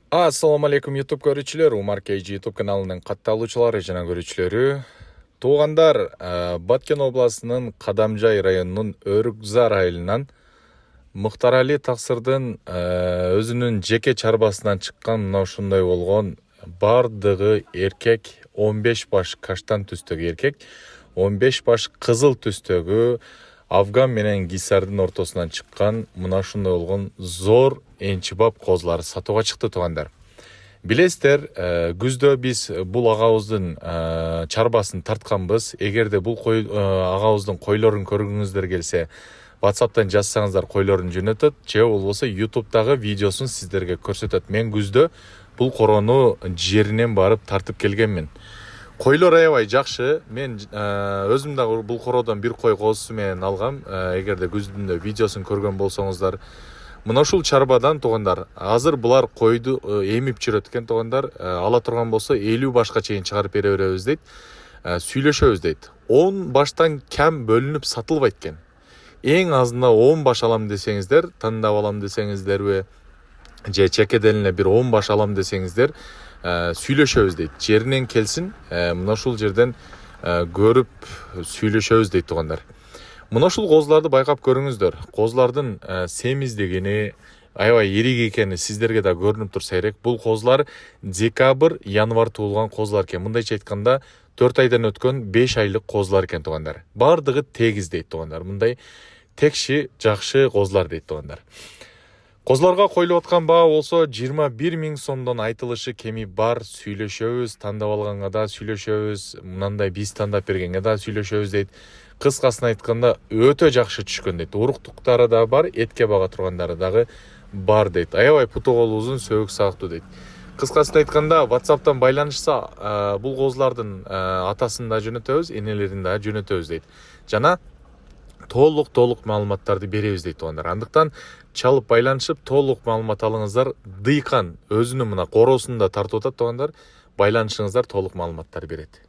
Assalamu alaikum YouTube көрүүчүлөр, Umar KG YouTube каналынын катталуучулары жана көрүүчүлөрү. Туугандар, Баткен областынын Кадамжай районунун Өрүкзар айылынан Муктарали Таксырдын өзүнүн жеке чарбасынан чыккан мына ушундай болгон бардыгы эркек 15 баш каштан түстөгү эркек, 15 баш кызыл түстөгү Афган менен Гисардын ортосунан чыккан мына ушундай болгон зор энчибап козулар сатууга чыкты туугандар. Билесиздер, күздө биз бул агабыздын чарбасын тартканбыз. Эгерде бул агабыздын койлорун көргүңүздөр келсе, WhatsApp'тан жазсаңыздар койлорун жөнөтөт, же болбосо YouTube'дагы видеосун сиздерге көрсөтөт. Мен күздө бул корону жеринен барып тартып келгенмин. Койлор аябай жакшы. Мен өзүм дагы бул кородон бир кой козусу менен алгам. Эгерде күздүндө видеосун көргөн болсоңуздар, мына ушул чарбадан туугандар, азыр булар койду эмип жүрөт экен туугандар. Ала турган болсо 50 башка чейин чыгарып бере беребиз дейт. Сүйлөшөбүз дейт. 10 баштан кем бөлүнүп сатылбайт экен. Эң азында 10 баш алам десеңиздер, тандап алам десеңиздерби, же чекеден эле бир 10 баш алам десеңиздер, сүйлөшөбүз дейт. Жеринен келсин, мына ушул жерден көрүп сүйлөшөбүз дейт туугандар. Мына ушул козуларды байкап көрүңүздөр. Козулардын семиздигини, аябай ирик экени сиздерге да көрүнүп турса керек. Бул козулар декабрь, январь туулган козулар экен. Мындайча айтканда 4 айдан өткөн 5 айлык козулар экен туугандар. Бардыгы тегиз дейт туугандар. Мындай текши, жакшы козулар дейт туугандар. Козуларга коюлуп аткан баа болсо 21 000 сомдон айтылышы кеми бар. Сүйлөшөбүз, тандап алганга да сүйлөшөбүз, мындай биз тандап бергенге да сүйлөшөбүз дейт. Кыскасын айтканда өтө жакшы түшкөн дейт. Уруктуктары да бар, этке бага тургандары дагы бар дейт. Аябай путу колу узун, сөөгү саактуу дейт. Кыскасын айтканда, WhatsApp'тан байланышса, бул козулардын атасын да жөнөтөбүз, энелерин да жөнөтөбүз дейт. Жана толук маалыматтарды беребиз дейт туугандар. Андыктан чалып байланышып толук маалымат алыңыздар. Дыйкан өзүнүн мына коросун да тартып атат туугандар. Байланышыңыздар, толук маалыматтар берет.